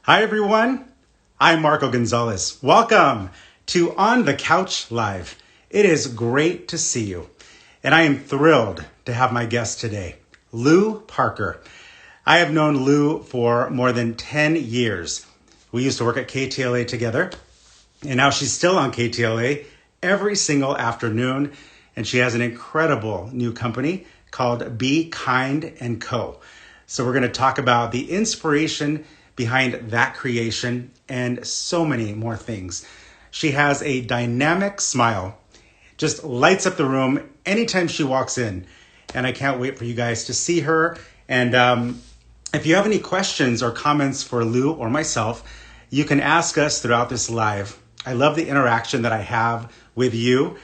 Hi, everyone. I'm Marco Gonzalez. Welcome to On the Couch Live. It is great to see you. And I am thrilled to have my guest today, Lou Parker. I have known Lou for more than 10 years. We used to work at KTLA together, and now she's still on KTLA every single afternoon. And she has an incredible new company called Be Kind and Co. So we're going to talk about the inspiration behind that creation and so many more things. She has a dynamic smile, just lights up the room anytime she walks in. And I can't wait for you guys to see her. And if you have any questions or comments for Lou or myself, you can ask us throughout this live. I love the interaction that I have with you.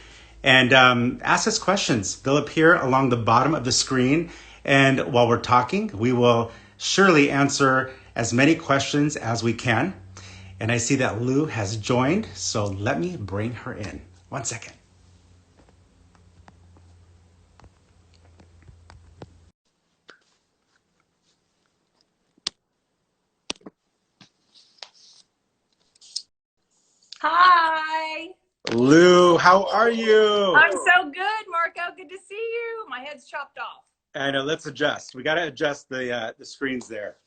And ask us questions. They'll appear along the bottom of the screen. And while we're talking, we will surely answer as many questions as we can. And I see that Lou has joined, so let me bring her in. 1 second. Hi. Lou, how are you? I'm so good, Marco. Good to see you. My head's chopped off. I know, let's adjust. We got to adjust the screens there.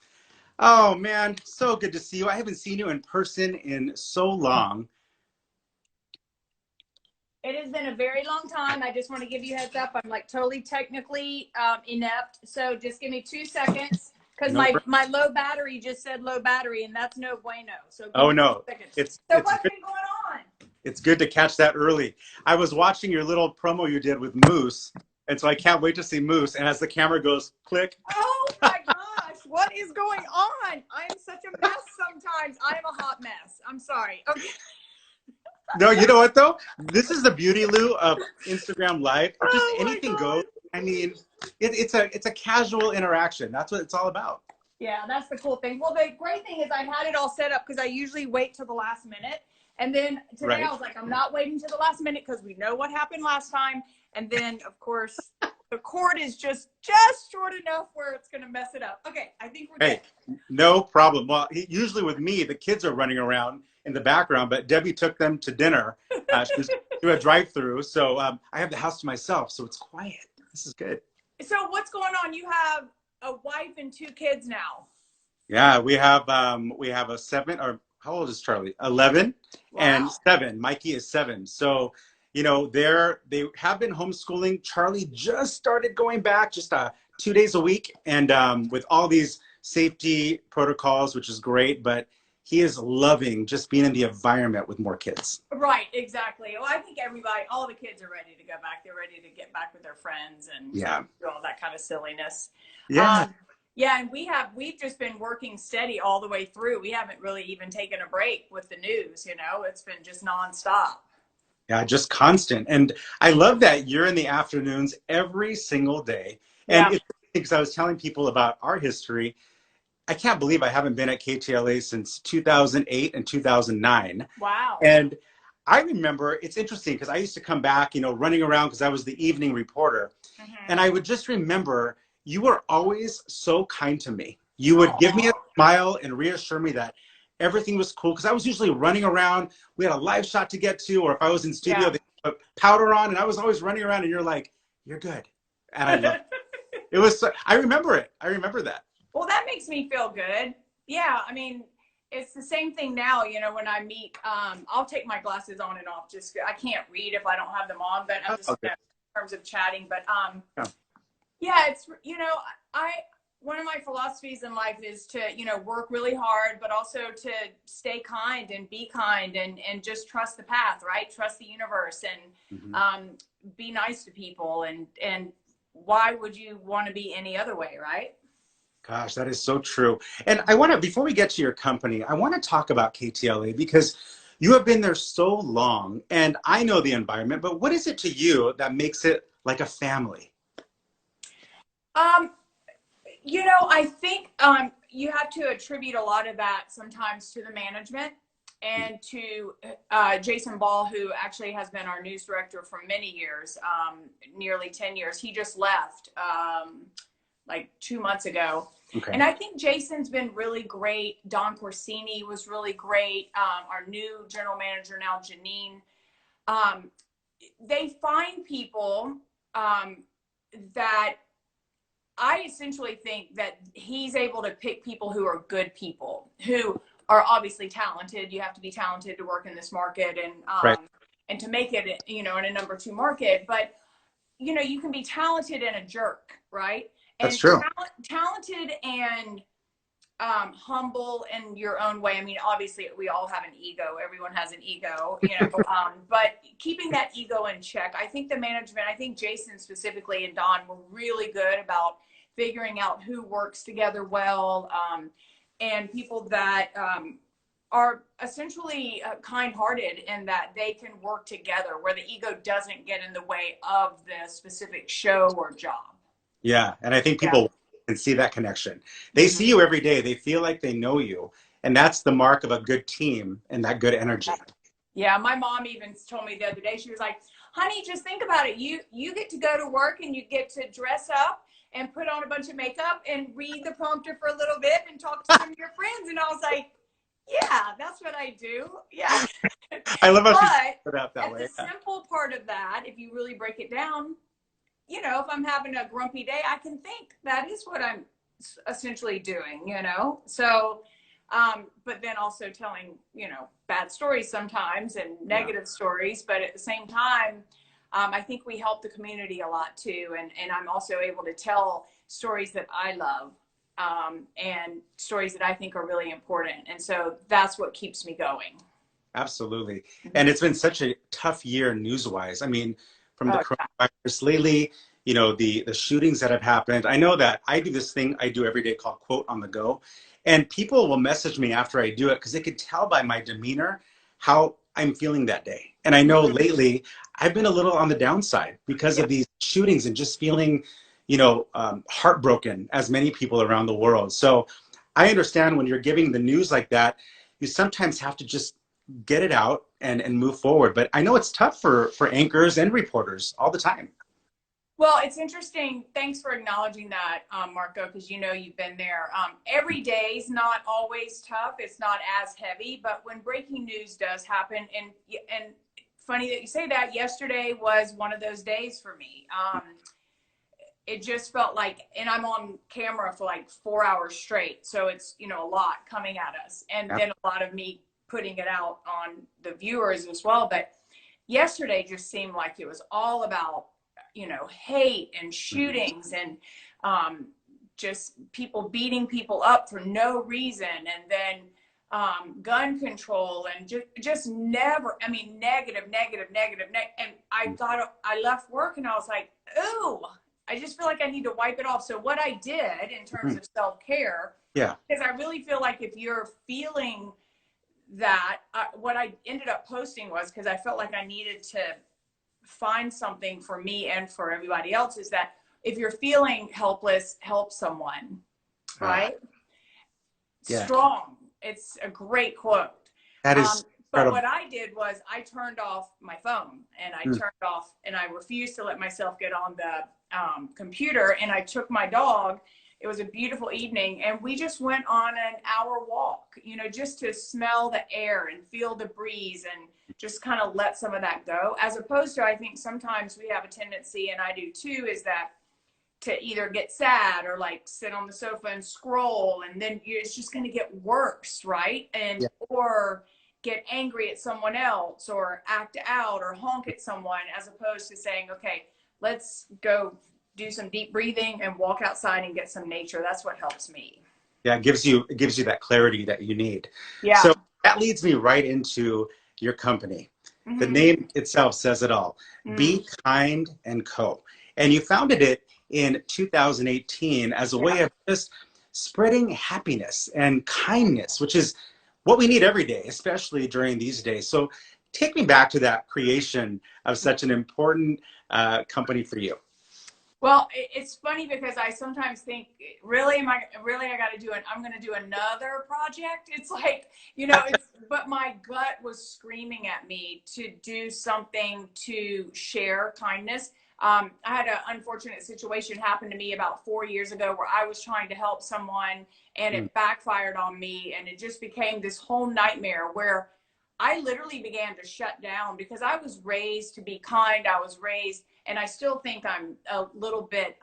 Oh, man, so good to see you. I haven't seen you in person in so long. It has been a very long time. I just want to give you a heads up. I'm like totally technically inept. So just give me 2 seconds because my low battery just said low battery, and that's no bueno. So oh, no. 2 seconds. It's What's been going on? It's good to catch that early. I was watching your little promo you did with Moose, and so I can't wait to see Moose. And as the camera goes click. Oh my gosh, what is going on? I am such a mess sometimes. I am a hot mess. I'm sorry. Okay. No, you know what though? This is the beauty, Lou, of Instagram Live. Just anything goes. I mean, it's a casual interaction. That's what it's all about. Yeah, that's the cool thing. Well, the great thing is I had it all set up because I usually wait till the last minute. And then today I was like, I'm not waiting till the last minute because we know what happened last time. And then, of course, the cord is just short enough where it's going to mess it up. Okay, I think we're good. No problem. Well, usually with me, the kids are running around in the background, but Debbie took them to dinner. She was through a drive-through, so I have the house to myself, so it's quiet. This is good. So what's going on? You have a wife and 2 kids now. Yeah, we have a 7, or how old is Charlie? 11. Wow. And 7. Mikey is 7. So, you know, they have been homeschooling. Charlie just started going back just 2 days a week, and with all these safety protocols, which is great, but he is loving just being in the environment with more kids. Right, exactly. Well, I think all the kids are ready to go back. They're ready to get back with their friends and do all that kind of silliness. Yeah. Yeah, and we've just been working steady all the way through. We haven't really even taken a break with the news, you know. It's been just nonstop. Yeah, just constant. And I love that you're in the afternoons every single day. And it's because I was telling people about our history. I can't believe I haven't been at KTLA since 2008 and 2009. Wow. And I remember, it's interesting because I used to come back, you know, running around because I was the evening reporter. Mm-hmm. And I would just remember you were always so kind to me. You would give me a smile and reassure me that everything was cool because I was usually running around. We had a live shot to get to, or if I was in studio, they put powder on, and I was always running around, and you're like, you're good. And I love it. It was, I remember it. I remember that. Well, that makes me feel good. Yeah, I mean, it's the same thing now, you know, when I meet, I'll take my glasses on and off. Just, I can't read if I don't have them on, but I'm just in terms of chatting. But yeah, it's, you know, one of my philosophies in life is to, you know, work really hard, but also to stay kind and be kind and just trust the path, right? Trust the universe and be nice to people. And why would you want to be any other way, right? Gosh, that is so true. And I want to, before we get to your company, I want to talk about KTLA because you have been there so long and I know the environment, but what is it to you that makes it like a family? You know, I think you have to attribute a lot of that sometimes to the management and to Jason Ball, who actually has been our news director for many years, nearly 10 years. He just left like 2 months ago. Okay. And I think Jason's been really great. Don Corsini was really great. Our new general manager now, Janine. They find people that I essentially think that he's able to pick people who are good people, who are obviously talented. You have to be talented to work in this market Right. and to make it, in a number 2 market. But, you can be talented and a jerk, right? That's And true. talented and humble in your own way. I mean, obviously we all have an ego. Everyone has an ego, but keeping that ego in check. I think the management, I think Jason specifically and Don were really good about figuring out who works together well, and people that are essentially kind-hearted and that they can work together where the ego doesn't get in the way of the specific show or job. Yeah. And I think Yeah. people can see that connection. They see you every day. They feel like they know you. And that's the mark of a good team and that good energy. Yeah, my mom even told me the other day, she was like, honey, just think about it. You get to go to work and you get to dress up and put on a bunch of makeup and read the prompter for a little bit and talk to some of your friends. And I was like, yeah, that's what I do. Yeah. I love how she But put it out that at way. the simple part of that, if you really break it down, if I'm having a grumpy day, I can think that is what I'm essentially doing, So, but then also telling, bad stories sometimes and negative stories. But at the same time, I think we help the community a lot too. And I'm also able to tell stories that I love, and stories that I think are really important. And so that's what keeps me going. Absolutely. And it's been such a tough year news-wise. I mean, from the Oh, coronavirus lately, the shootings that have happened. I know that I do this thing I do every day called Quote on the Go. And people will message me after I do it because they could tell by my demeanor how I'm feeling that day. And I know lately I've been a little on the downside because of these shootings and just feeling, heartbroken as many people around the world. So I understand when you're giving the news like that, you sometimes have to just get it out and move forward. But I know it's tough for anchors and reporters all the time. Well, it's interesting. Thanks for acknowledging that, Marco, because you've been there. Every day is not always tough. It's not as heavy, but when breaking news does happen, and funny that you say that, yesterday was one of those days for me. It just felt like, and I'm on camera for like 4 hours straight, so it's a lot coming at us, and then a lot of me putting it out on the viewers as well. But yesterday just seemed like it was all about hate and shootings and just people beating people up for no reason, and then gun control and just never, I mean, negative. And I left work and I was like, ooh, I just feel like I need to wipe it off. So what I did in terms of self-care, because I really feel like if you're feeling that, what I ended up posting was, because I felt like I needed to find something for me and for everybody else, is that if you're feeling helpless, help someone, right? Strong. It's a great quote. That is but what I did was I turned off my phone, and I turned off, and I refused to let myself get on the computer, and I took my dog. It was a beautiful evening, and we just went on an hour walk, just to smell the air and feel the breeze and just kind of let some of that go. As opposed to, I think sometimes we have a tendency, and I do too, is that to either get sad or like sit on the sofa and scroll, and then it's just going to get worse, right? And or get angry at someone else or act out or honk at someone, as opposed to saying, okay, let's go do some deep breathing and walk outside and get some nature. That's what helps me. Yeah, it gives you that clarity that you need. Yeah. So that leads me right into your company. The name itself says it all. Be Kind and Co. And you founded it in 2018 as a way of just spreading happiness and kindness, which is what we need every day, especially during these days. So take me back to that creation of such an important company for you. Well, it's funny because I sometimes think, really, I got to do it. I'm going to do another project. It's like, but my gut was screaming at me to do something to share kindness. I had an unfortunate situation happen to me about 4 years ago where I was trying to help someone and it backfired on me, and it just became this whole nightmare where I literally began to shut down because I was raised to be kind. I was raised, and I still think I'm a little bit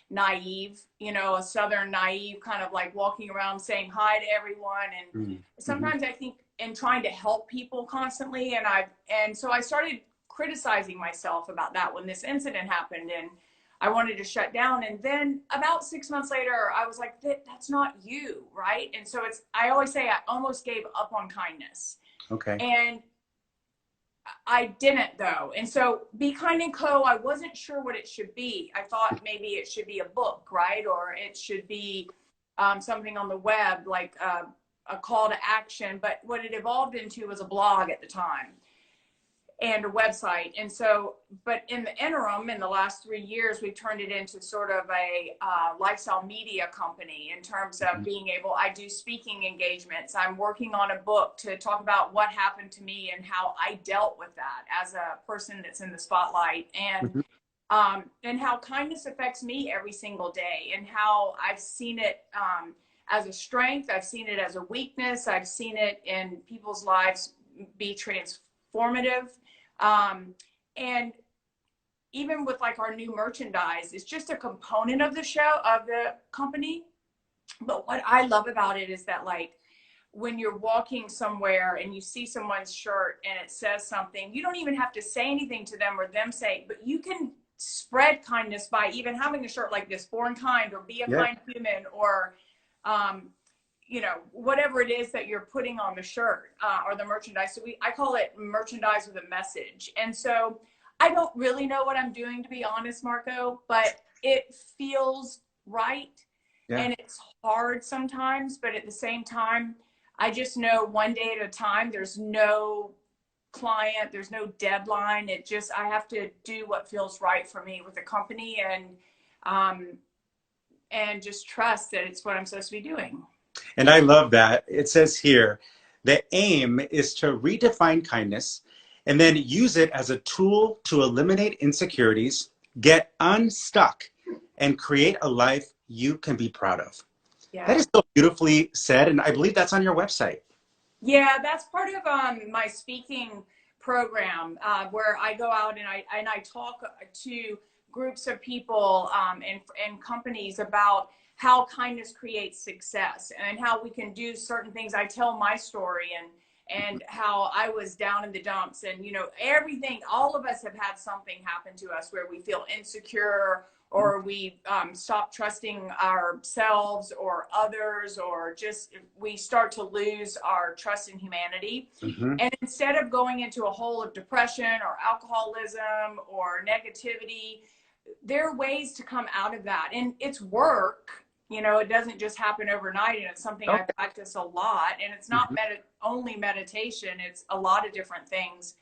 naive, you know, a Southern naive, kind of like walking around saying hi to everyone. And sometimes I think in trying to help people constantly, and so I started criticizing myself about that when this incident happened, and I wanted to shut down. And then about 6 months later, I was like, that's not you, right? And so I always say I almost gave up on kindness. Okay. And I didn't, though. And so Be Kind and Co., I wasn't sure what it should be. I thought maybe it should be a book, right? Or it should be something on the web, like a call to action. But what it evolved into was a blog at the time and a website. And so, but in the interim, in the last 3 years, we've turned it into sort of a lifestyle media company in terms of being able, I do speaking engagements. I'm working on a book to talk about what happened to me and how I dealt with that as a person that's in the spotlight, and how kindness affects me every single day, and how I've seen it as a strength. I've seen it as a weakness. I've seen it in people's lives be transformative. And even with like our new merchandise, it's just a component of the show, of the company. But what I love about it is that, like, when you're walking somewhere and you see someone's shirt and it says something, you don't even have to say anything to them or them say, but you can spread kindness by even having a shirt like this, Born Kind, or Be a Kind Human, or, you know, whatever it is that you're putting on the shirt or the merchandise. So I call it merchandise with a message. And so I don't really know what I'm doing, to be honest, Marco, but it feels right. Yeah. And it's hard sometimes, but at the same time, I just know one day at a time. There's no client, there's no deadline. I have to do what feels right for me with the company, and just trust that it's what I'm supposed to be doing. And I love that. It says here, the aim is to redefine kindness and then use it as a tool to eliminate insecurities, get unstuck, and create a life you can be proud of. Yeah. That is so beautifully said, and I believe that's on your website. Yeah, that's part of my speaking program, where I go out and I talk to groups of people and companies about how kindness creates success and how we can do certain things. I tell my story and how I was down in the dumps, and, you know, everything, all of us have had something happen to us where we feel insecure, or we stop trusting ourselves or others, or just we start to lose our trust in humanity. And instead of going into a hole of depression or alcoholism or negativity, there are ways to come out of that. And it's work. You know, it doesn't just happen overnight, and it's something I practice a lot. And it's not only meditation, it's a lot of different things.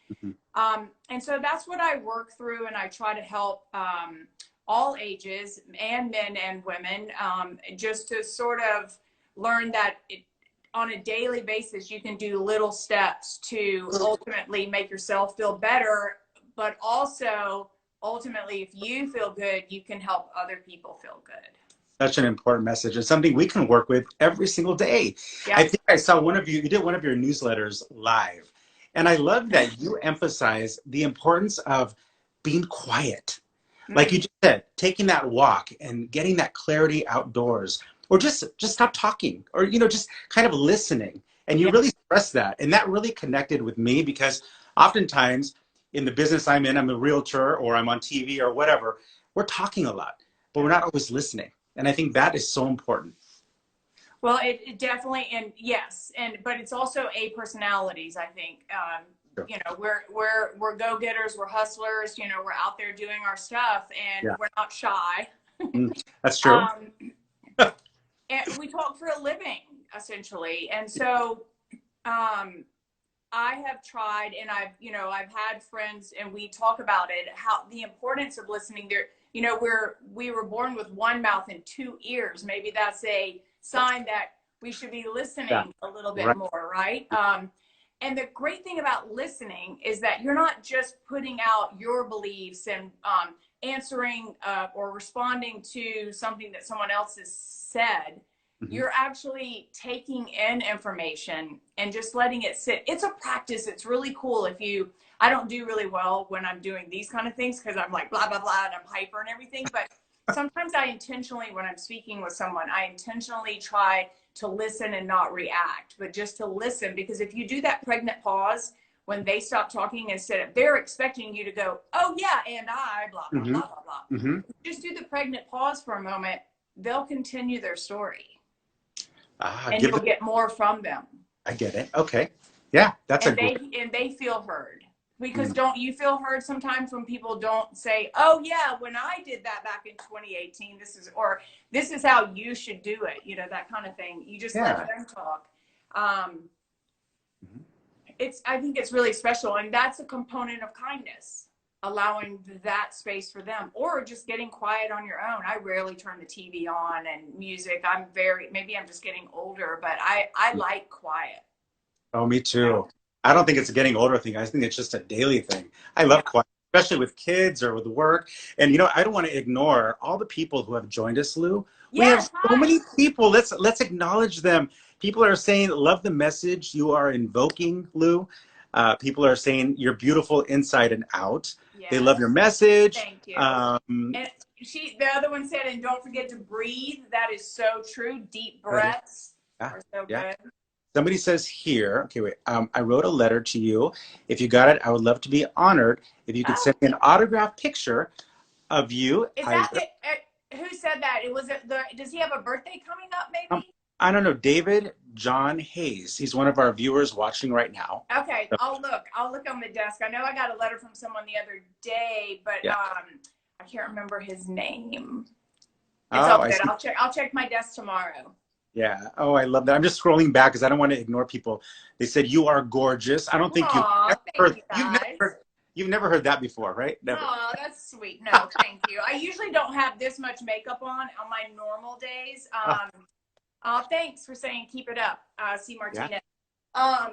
And so that's what I work through, and I try to help all ages, and men and women, just to sort of learn that on a daily basis, you can do little steps to ultimately make yourself feel better, but also ultimately, if you feel good, you can help other people feel good. Such an important message, and something we can work with every single day. Yeah. I think I saw you did one of your newsletters live, and I love that you emphasize the importance of being quiet. Like you just said, taking that walk and getting that clarity outdoors, or just stop talking, or, you know, just kind of listening. And you really stress that. And that really connected with me, because oftentimes in the business I'm in, I'm a realtor or I'm on TV or whatever, we're talking a lot, but we're not always listening. And I think that is so important. Well, it definitely, and yes, but it's also personalities, I think. You know, we're go-getters, we're hustlers, you know, we're out there doing our stuff, and we're not shy. That's true. And we talk for a living, essentially. And so I have tried, and I've had friends, and we talk about it, how the importance of listening. There, you know, we were born with one mouth and two ears. Maybe that's a sign that we should be listening a little bit more, right? And the great thing about listening is that you're not just putting out your beliefs and answering or responding to something that someone else has said, you're actually taking in information and just letting it sit. It's a practice. It's really cool. I don't do really well when I'm doing these kind of things because I'm like blah, blah, blah, and I'm hyper and everything. But sometimes I intentionally, when I'm speaking with someone, I intentionally try to listen and not react, but just to listen. Because if you do that pregnant pause, when they stop talking, instead of they're expecting you to go, oh yeah, and I blah, blah, blah, blah, blah. Just do the pregnant pause for a moment. They'll continue their story. And you'll get more from them. I get it. Okay. Yeah, that's and they feel heard. Because don't you feel heard sometimes when people don't say, oh yeah, when I did that back in 2018, this is how you should do it, you know, that kind of thing. You just let them talk. I think it's really special, and that's a component of kindness, allowing that space for them, or just getting quiet on your own. I rarely turn the TV on and music. Maybe I'm just getting older, but I like quiet. Oh, me too. I don't think it's a getting older thing. I think it's just a daily thing. I love quiet, especially with kids or with work. And, you know, I don't want to ignore all the people who have joined us, Lou. We have so many people. Let's acknowledge them. People are saying, love the message you are invoking, Lou. People are saying you're beautiful inside and out. Yes. They love your message. Thank you. And the other one said, and don't forget to breathe. That is so true. Deep breaths are so good. Somebody says here, okay, wait, I wrote a letter to you. If you got it, I would love to be honored if you could send me an autographed picture of you. Is that who said that? Does he have a birthday coming up, maybe? I don't know. David John Hayes. He's one of our viewers watching right now. Okay, I'll look on the desk. I know I got a letter from someone the other day, but I can't remember his name. It's all good. I'll check my desk tomorrow. Yeah. Oh, I love that. I'm just scrolling back because I don't want to ignore people. They said you are gorgeous. I don't think you've never heard that before, right? Never. Oh, that's sweet. No, thank you. I usually don't have this much makeup on my normal days. Thanks for saying keep it up, C. Martinez. Yeah.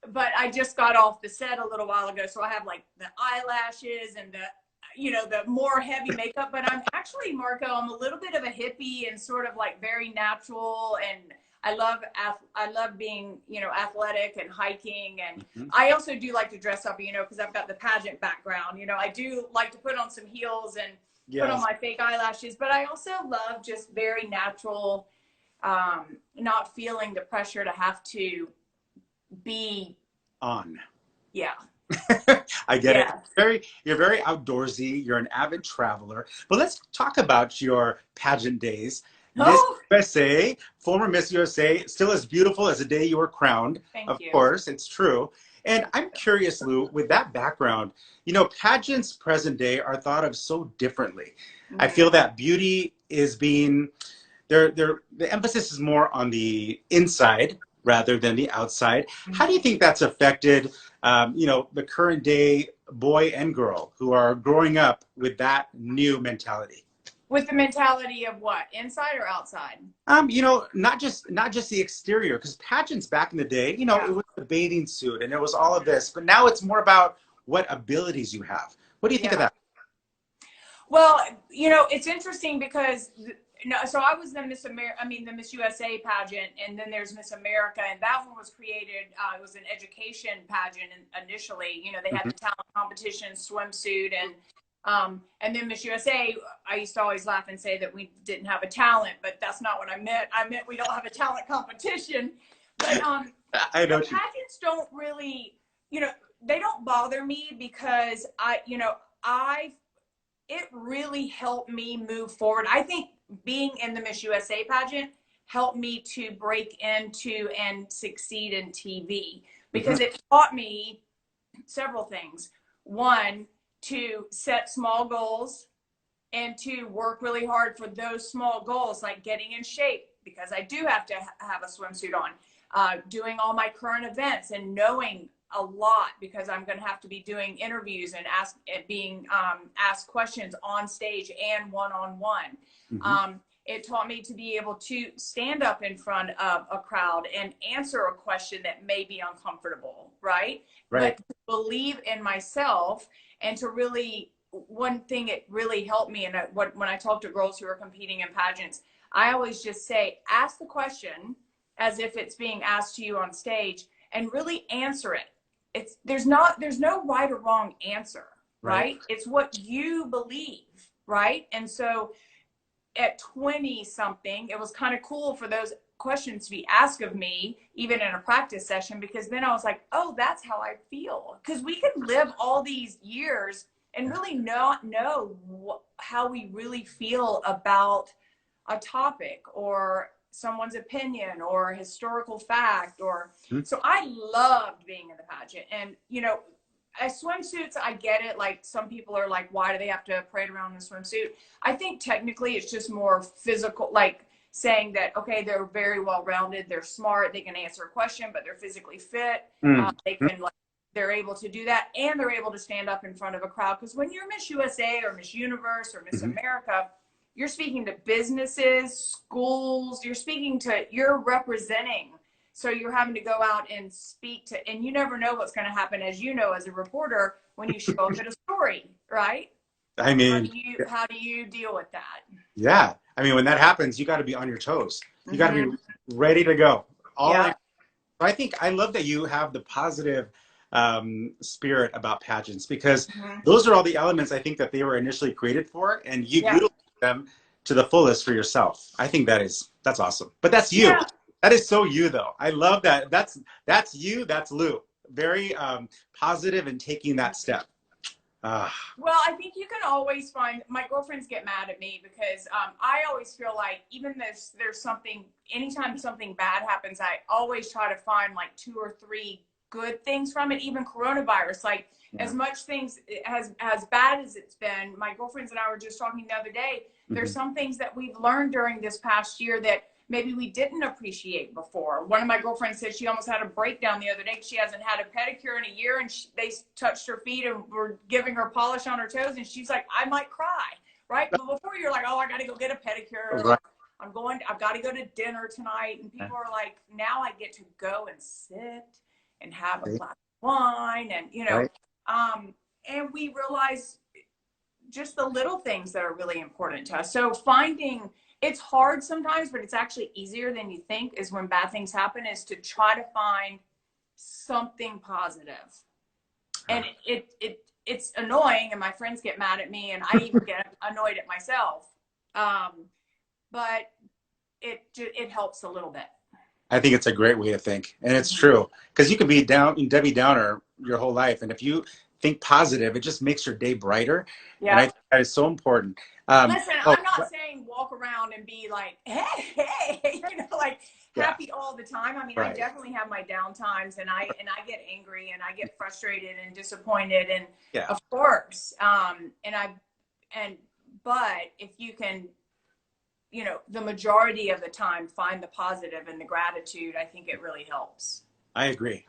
But I just got off the set a little while ago, so I have like the eyelashes and the more heavy makeup, but I'm actually, Marco, I'm a little bit of a hippie and sort of like very natural, and I love being, athletic and hiking, and I also do like to dress up, because I've got the pageant background. I do like to put on some heels and put on my fake eyelashes, but I also love just very natural, not feeling the pressure to have to be on. Yeah. I get it. You're very outdoorsy. You're an avid traveler. But let's talk about your pageant days. Miss USA, former Miss USA, still as beautiful as the day you were crowned. Of course, it's true. And I'm curious, Lou, with that background, pageants present day are thought of so differently. I feel that beauty is being, the emphasis is more on the inside rather than the outside. How do you think that's affected the current day boy and girl who are growing up with that new mentality? With the mentality of what? Inside or outside? Not just the exterior, because pageants back in the day, it was the bathing suit and it was all of this, but now it's more about what abilities you have. What do you think of that? Well, it's interesting because so I was the the Miss USA pageant, and then there's Miss America, and that one was created. It was an education pageant initially. They had the talent competition, swimsuit, and then Miss USA. I used to always laugh and say that we didn't have a talent, but that's not what I meant. I meant we don't have a talent competition. But I know pageants don't really, they don't bother me because it really helped me move forward. I think being in the Miss USA pageant helped me to break into and succeed in TV because it taught me several things. One, to set small goals and to work really hard for those small goals, like getting in shape, because I do have to have a swimsuit on, doing all my current events and knowing a lot because I'm going to have to be doing interviews and being asked questions on stage and one-on-one. It taught me to be able to stand up in front of a crowd and answer a question that may be uncomfortable, right? But to believe in myself and to really one thing it really helped me, and when I talk to girls who are competing in pageants, I always just say, ask the question as if it's being asked to you on stage, and really answer it. There's no right or wrong answer, right? It's what you believe, right? And so at 20 something, it was kind of cool for those questions to be asked of me, even in a practice session, because then I was like, oh, that's how I feel. Because we can live all these years and really not know how we really feel about a topic or someone's opinion or historical fact. Or so I loved being in the pageant. And as swimsuits, I get it. Like, some people are like, why do they have to parade around in a swimsuit? I think technically it's just more physical, like saying that, okay, they're very well rounded, they're smart, they can answer a question, but they're physically fit. They can, like, they're able to do that, and they're able to stand up in front of a crowd. Because when you're Miss USA or Miss Universe or Miss America, you're speaking to businesses, schools, you're representing. So you're having to go out and speak to, and you never know what's going to happen, as you know, as a reporter, when you show up at a story, right? I mean, how do you deal with that? Yeah. I mean, when that happens, you got to be on your toes. You got to be ready to go. I think I love that you have the positive spirit about pageants, because those are all the elements I think that they were initially created for, and you utilize them to the fullest for yourself. I think that's awesome. But that's you. Yeah. That is so you, though. I love that. That's you. That's Lou. Very positive in taking that step. Well, I think you can always find, my girlfriends get mad at me because I always feel like, even there's something, anytime something bad happens, I always try to find like 2 or 3 good things from it. Even coronavirus, like as much things as bad as it's been, my girlfriends and I were just talking the other day, there's some things that we've learned during this past year that maybe we didn't appreciate before. One of my girlfriends said she almost had a breakdown the other day. She hasn't had a pedicure in a year, and they touched her feet and were giving her polish on her toes, and she's like, I might cry, right? But before, you're like, oh, I got to go get a pedicure. Like, I've got to go to dinner tonight. And people are like, now I get to go and sit and have a glass of wine, and and we realize just the little things that are really important to us. So it's hard sometimes, but it's actually easier than you think, is when bad things happen, is to try to find something positive. And it's annoying, and my friends get mad at me, and I even get annoyed at myself. But it helps a little bit. I think it's a great way to think, and it's true, because you can be Debbie Downer your whole life, and if you think positive, it just makes your day brighter. Yeah. And I think that is so important. Listen, I'm not saying walk around and be like, hey, like happy all the time. I mean, I definitely have my down times, and I get angry, and I get frustrated and disappointed, and of course, but if you can, the majority of the time, find the positive and the gratitude, I think it really helps. I agree.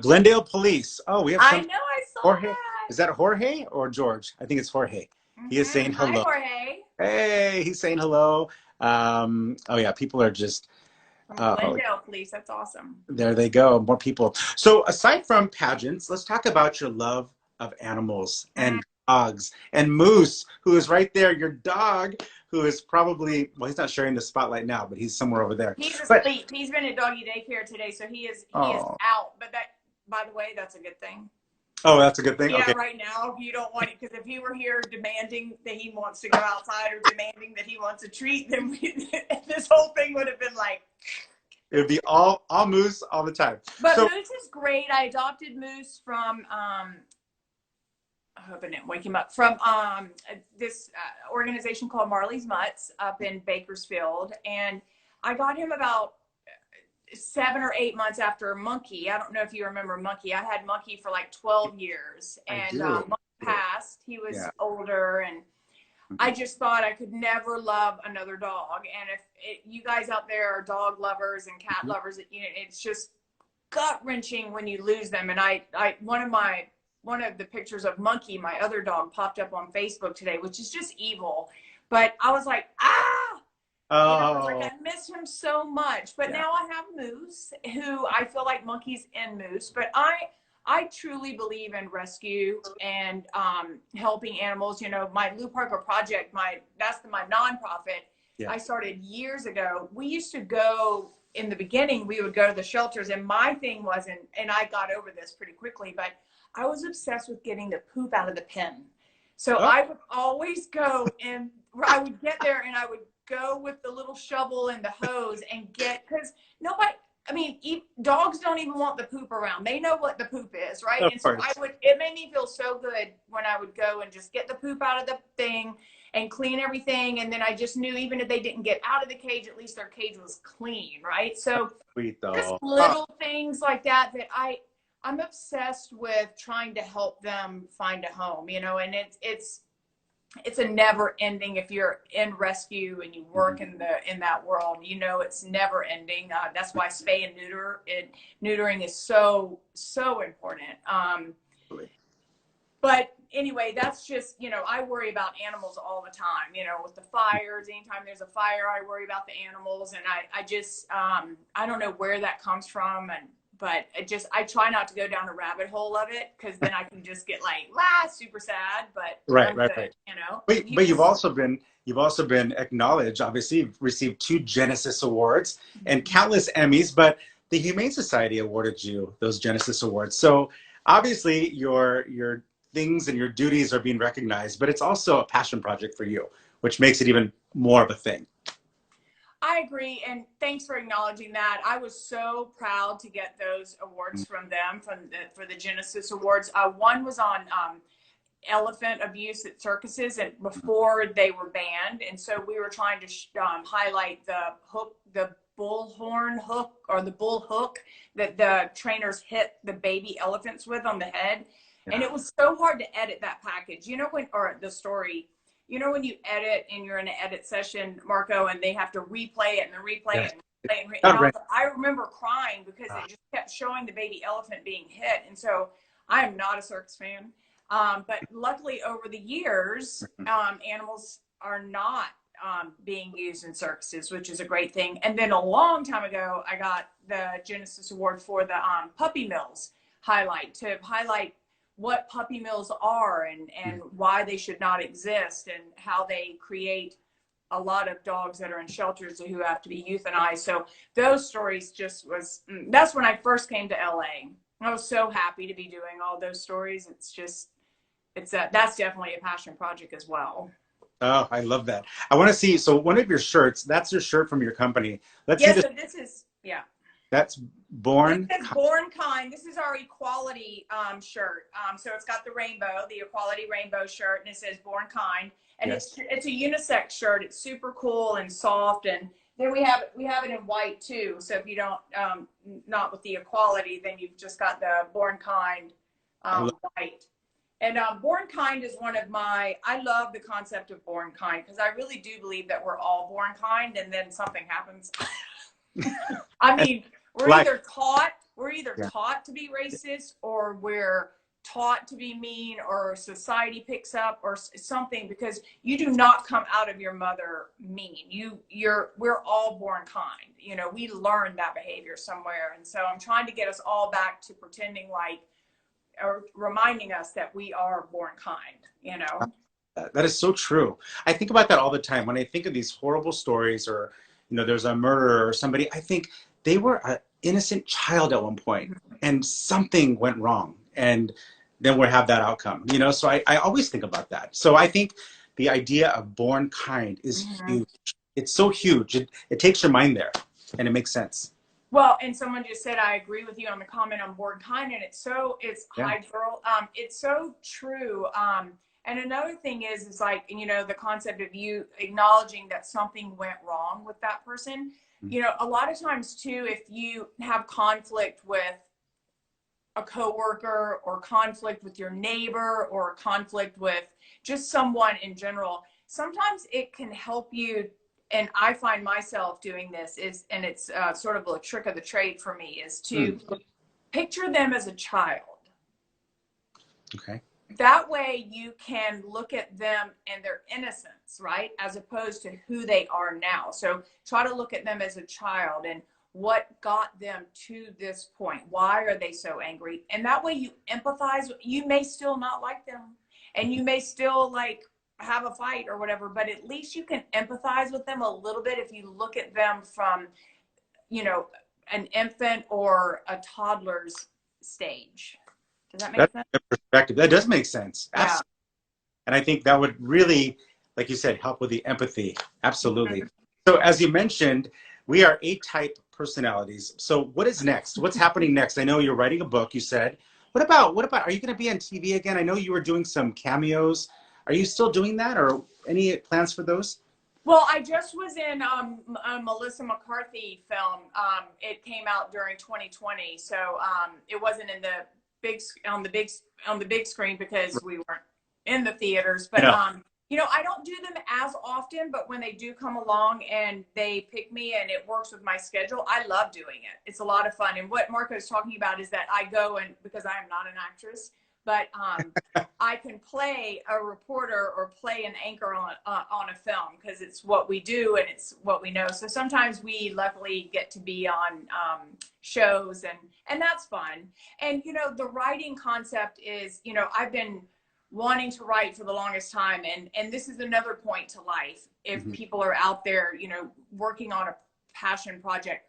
Glendale Police. Oh, we have some. I know, I saw Jorge. that. Is that Jorge or George? I think it's Jorge. He is saying hello. Hi, Jorge. Hey, he's saying hello. Oh yeah, people are just. From Glendale Police. That's awesome. There they go. More people. So aside from pageants, let's talk about your love of animals and dogs, and Moose, who is right there. Your dog, who is probably, well, he's not sharing the spotlight now, but he's somewhere over there. He's asleep. He's been at doggy daycare today, so he is out. But that, by the way, that's a good thing. Oh, that's a good thing? Yeah, okay. Right now, you don't want it, because if he were here demanding that he wants to go outside or demanding that he wants a treat, then this whole thing would have been like... It would be all Moose all the time. But Moose is great. I adopted Moose from... I hope I didn't wake him up, from this organization called Marley's Mutts up in Bakersfield. And I got him about 7 or 8 months after Monkey. I don't know if you remember Monkey. I had Monkey for like 12 years. And Monkey passed. He was older. And I just thought I could never love another dog. And if you guys out there are dog lovers and cat lovers, it's just gut-wrenching when you lose them. And one of the pictures of Monkey, my other dog, popped up on Facebook today, which is just evil. But I was like, I was like, I miss him so much. But now I have Moose, who I feel like Monkey's in Moose. But I truly believe in rescue and helping animals. You know, my Lou Parker Project, that's my nonprofit. Yeah. I started years ago. We used to go in the beginning. We would go to the shelters, and my thing wasn't. And I got over this pretty quickly, but I was obsessed with getting the poop out of the pen. So I would always go and I would get there and I would go with the little shovel and the hose and because nobody, I mean, dogs don't even want the poop around. They know what the poop is, right? Of And so course. it made me feel so good when I would go and just get the poop out of the thing and clean everything. And then I just knew even if they didn't get out of the cage, at least their cage was clean, right? So Sweet though. just little things like that I'm obsessed with trying to help them find a home, you know, and it's a never ending. If you're in rescue and you work in that world, you know, it's never ending. That's why spay and neutering is so important. But anyway, that's just, you know, I worry about animals all the time, you know, with the fires. Anytime there's a fire, I worry about the animals. And I just, I don't know where that comes from. But I try not to go down a rabbit hole of it, because then I can just get like, super sad. But Right. you know. But you've also been acknowledged. Obviously, you've received 2 Genesis Awards and countless Emmys, but the Humane Society awarded you those Genesis Awards. So obviously, your things and your duties are being recognized, but it's also a passion project for you, which makes it even more of a thing. I agree, and thanks for acknowledging that. I was so proud to get those awards from them, for the Genesis Awards. One was on elephant abuse at circuses, and before they were banned, and so we were trying to highlight the bullhorn hook, or the bull hook that the trainers hit the baby elephants with on the head. Yeah. And it was so hard to edit that package, you know, or the story. You know, when you edit and you're in an edit session, Marco, and they have to replay it and then replay it and replay it. And I remember crying because it just kept showing the baby elephant being hit. And so I am not a circus fan. But luckily over the years, animals are not being used in circuses, which is a great thing. And then a long time ago, I got the Genesis Award for the puppy mills to highlight what puppy mills are and why they should not exist, and how they create a lot of dogs that are in shelters who have to be euthanized. So those stories that's when I first came to LA. I was so happy to be doing all those stories. That's definitely a passion project as well. Oh, I love that. I want to see. So one of your shirts, that's your shirt from your company. Let's see this. So this is, yeah. That's Born. This is Born Kind. This is our equality shirt. So it's got the equality rainbow shirt, and it says Born Kind. And yes, it's a unisex shirt. It's super cool and soft. And then we have it in white too. So if you don't, not with the equality, then you've just got the Born Kind white. And Born Kind is I love the concept of Born Kind, because I really do believe that we're all born kind, and then something happens. I mean, we're either taught to be racist, or we're taught to be mean, or society picks up, or something, because you do not come out of your mother mean. We're all born kind. You know, we learned that behavior somewhere. And so I'm trying to get us all back to pretending like, or reminding us that we are born kind, you know? That is so true. I think about that all the time. When I think of these horrible stories, or, you know, there's a murderer or somebody, I think they were an innocent child at one point, and something went wrong, and then we'll have that outcome, you know? So I always think about that. So I think the idea of Born Kind is huge. It's so huge. It takes your mind there, and it makes sense. Well, and someone just said, I agree with you on the comment on Born Kind, and hi girl. It's so true. And another thing is like, you know, the concept of you acknowledging that something went wrong with that person. You know, a lot of times too, if you have conflict with a coworker, or conflict with your neighbor, or conflict with just someone in general, sometimes it can help you. And I find myself doing this and it's sort of a trick of the trade for me, is to picture them as a child. Okay. That way you can look at them and their innocence, right? As opposed to who they are now. So try to look at them as a child, and what got them to this point. Why are they so angry? And that way you empathize. You may still not like them, and you may still like have a fight or whatever, but at least you can empathize with them a little bit if you look at them from, you know, an infant or a toddler's stage. Does that make That's sense? a good perspective. That does make sense. Yeah. Absolutely. And I think that would really, like you said, help with the empathy. Absolutely. So as you mentioned, we are A-type personalities. So what is next? What's happening next? I know you're writing a book, you said. What about, are you going to be on TV again? I know you were doing some cameos. Are you still doing that, or any plans for those? Well, I just was in a Melissa McCarthy film. It came out during 2020, so it wasn't in the big on the big screen because we weren't in the theaters. But Yeah. you know, I don't do them as often, but when they do come along and they pick me and it works with my schedule, I love doing it. It's a lot of fun. And what Marco is talking about is that I go, and because I am not an actress, but I can play a reporter or play an anchor on a film because it's what we do and it's what we know. So sometimes we luckily get to be on shows, and that's fun. And you know, the writing concept is, you know, I've been wanting to write for the longest time, and this is another point to life. If people are out there, you know, working on a passion project.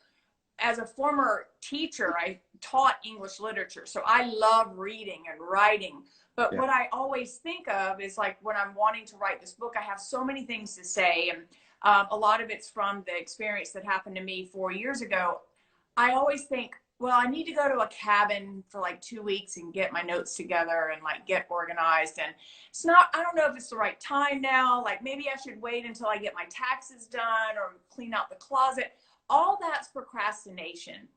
As a former teacher, I taught English literature, so I love reading and writing. But what I always think of is like when I'm wanting to write this book, I have so many things to say, and a lot of it's from the experience that happened to me 4 years ago. I always think, well, I need to go to a cabin for like 2 weeks and get my notes together and like get organized. And it's not, I don't know if it's the right time now. Like maybe I should wait until I get my taxes done or clean out the closet. All that's procrastination.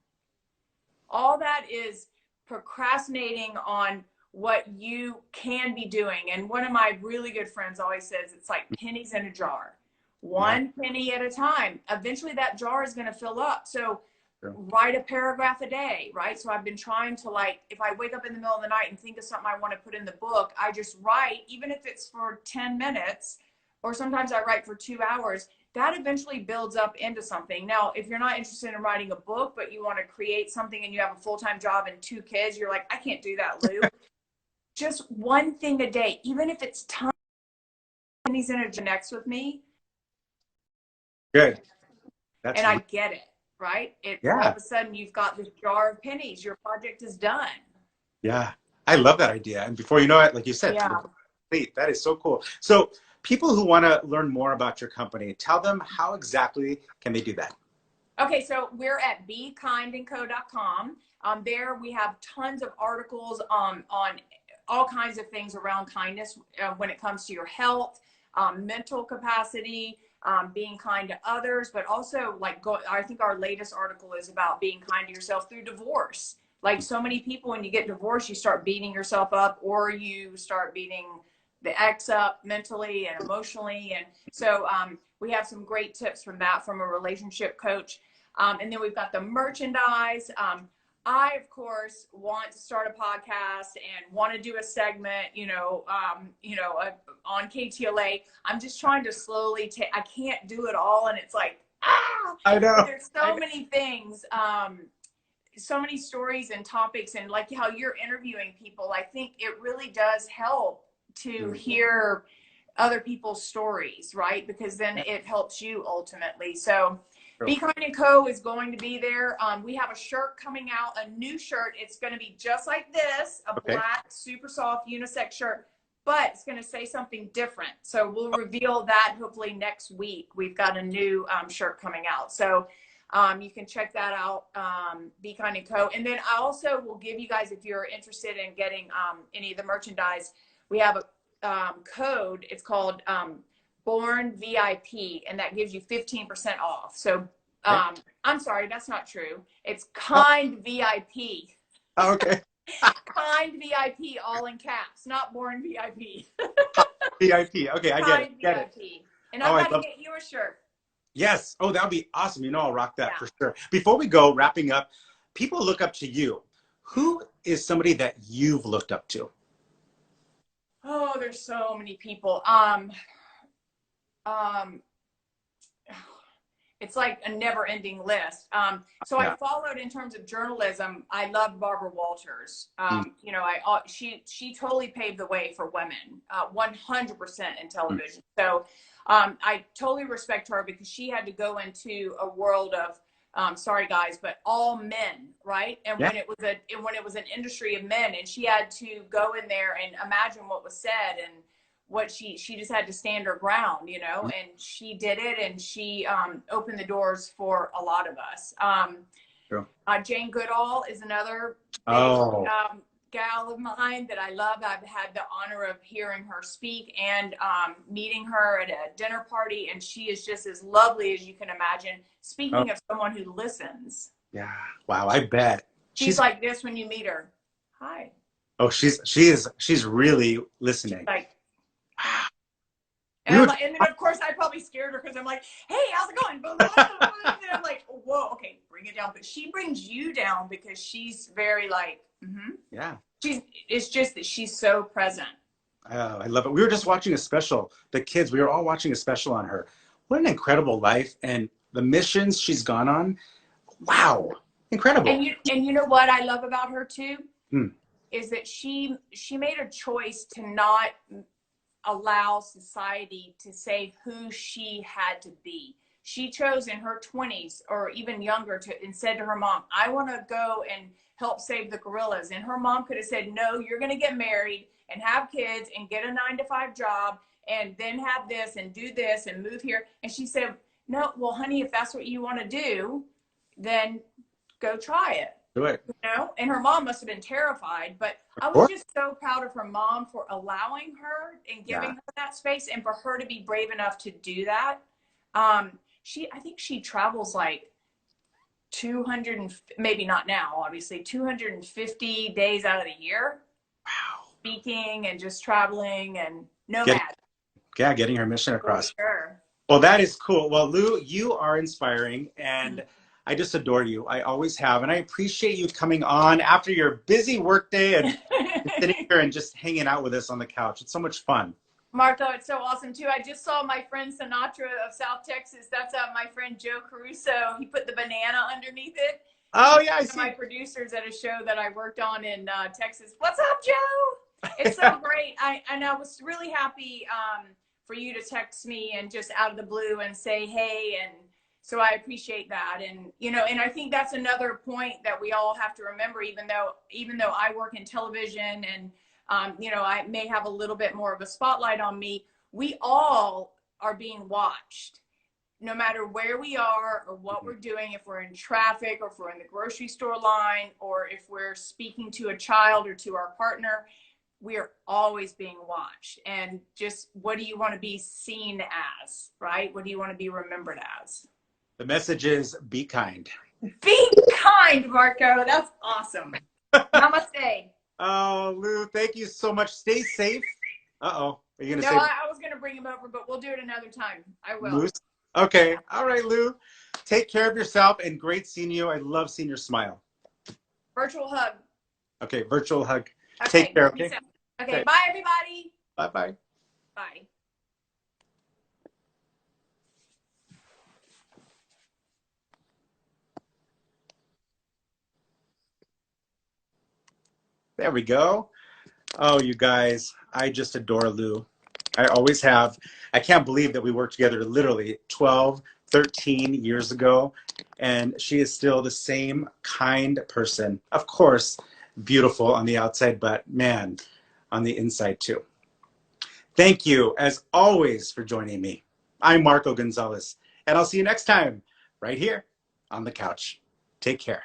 All that is procrastinating on what you can be doing. And one of my really good friends always says it's like pennies in a jar, one penny at a time. Eventually that jar is going to fill up. So write a paragraph a day, right? So I've been trying to, like, if I wake up in the middle of the night and think of something I want to put in the book, I just write, even if it's for 10 minutes, or sometimes I write for 2 hours. That eventually builds up into something. Now, if you're not interested in writing a book, but you want to create something and you have a full-time job and 2 kids, you're like, I can't do that, Lou. Just one thing a day, even if it's time. He's in a next with me. Good. And I get it, right? All of a sudden you've got this jar of pennies. Your project is done. Yeah. I love that idea. And before you know it, like you said, that is so cool. So people who want to learn more about your company, tell them how exactly can they do that? Okay, so we're at bekindandco.com. There we have tons of articles on all kinds of things around kindness when it comes to your health, mental capacity, being kind to others, but also I think our latest article is about being kind to yourself through divorce. Like so many people, when you get divorced, you start beating yourself up, or you start beating the ex up mentally and emotionally. And so we have some great tips from that from a relationship coach. And then we've got the merchandise. I, of course, want to start a podcast and want to do a segment, on KTLA. I'm just trying to slowly I can't do it all. And it's like, I know. There's so many things, so many stories and topics, and like how you're interviewing people. I think it really does help to hear other people's stories, right? Because then it helps you ultimately. So Be Kind & Co. is going to be there. We have a shirt coming out, a new shirt. It's going to be just like this, a black, super soft unisex shirt, but it's going to say something different. So we'll reveal that hopefully next week. We've got a new shirt coming out. So you can check that out, Be Kind & Co. And then I also will give you guys, if you're interested in getting any of the merchandise, we have a code. It's called Born VIP, and that gives you 15% off. So I'm sorry, that's not true. It's Kind VIP. Oh, okay. Kind VIP, all in caps, not Born VIP. VIP. Okay, I get it. And I'm going to get you a shirt. Yes. Oh, that would be awesome. I'll rock that for sure. Before we go, wrapping up, people look up to you. Who is somebody that you've looked up to? Oh, there's so many people. it's like a never ending list. So I followed in terms of journalism. I loved Barbara Walters. You know, she totally paved the way for women, 100% in television. So I totally respect her because she had to go into a world of, sorry guys, but all men, right? And when it was an industry of men, and she had to go in there and imagine what was said, and what she just had to stand her ground, you know, and she did it, and she opened the doors for a lot of us. Jane Goodall is another big gal of mine that I love. I've had the honor of hearing her speak and meeting her at a dinner party, and she is just as lovely as you can imagine. Speaking of someone who listens. Yeah. Wow, I bet. She's like this when you meet her. Hi. Oh, she's really listening. She's like, and then of course I probably scared her because I'm like, hey, how's it going? And I'm like, whoa, okay, bring it down. But she brings you down because she's very like, yeah. It's just that she's so present. Oh, I love it. We were just watching a special, the kids, we were all watching a special on her. What an incredible life, and the missions she's gone on. Wow, incredible. And you know what I love about her too? Is that she made a choice to not allow society to say who she had to be. She chose in her 20s or even younger and said to her mom, I want to go and help save the gorillas. And her mom could have said, no, you're going to get married and have kids and get a 9-to-5 job and then have this and do this and move here. And she said, no, well, honey, if that's what you want to do, then go try it. Do it. You know? And her mom must have been terrified, but I was just so proud of her mom for allowing her and giving her that space, and for her to be brave enough to do that. I think she travels like 200, maybe not now, obviously, 250 days out of the year. Wow. Speaking and just traveling and nomad. Getting her mission across. For sure. Well, that is cool. Well, Lou, you are inspiring, and I just adore you. I always have. And I appreciate you coming on after your busy workday and sitting here and just hanging out with us on the couch. It's so much fun. Marco, it's so awesome too. I just saw my friend Sinatra of South Texas. That's my friend Joe Caruso. He put the banana underneath it. Oh yeah, I see. My producers at a show that I worked on in Texas. What's up, Joe? It's so great. I was really happy for you to text me and just out of the blue and say hey, and so I appreciate that. And you know, and I think that's another point that we all have to remember. Even though I work in television and you know, I may have a little bit more of a spotlight on me, we all are being watched, no matter where we are or what we're doing. If we're in traffic, or if we're in the grocery store line, or if we're speaking to a child or to our partner, we are always being watched. And just, what do you want to be seen as, right? What do you want to be remembered as? The message is be kind. Be kind, Marco. That's awesome. Namaste. Oh, Lou, thank you so much. Stay safe. Uh-oh. Are you going to say? No, I was going to bring him over, but we'll do it another time. I will. Lou? Okay. All right, Lou. Take care of yourself, and great seeing you. I love seeing your smile. Virtual hug. Okay, virtual hug. Okay. Take care, okay? Okay, bye, everybody. Bye-bye. Bye. There we go. Oh, you guys, I just adore Lou. I always have. I can't believe that we worked together literally 12, 13 years ago, and she is still the same kind person. Of course, beautiful on the outside, but man, on the inside too. Thank you, as always, for joining me. I'm Marco Gonzalez, and I'll see you next time right here on the couch. Take care.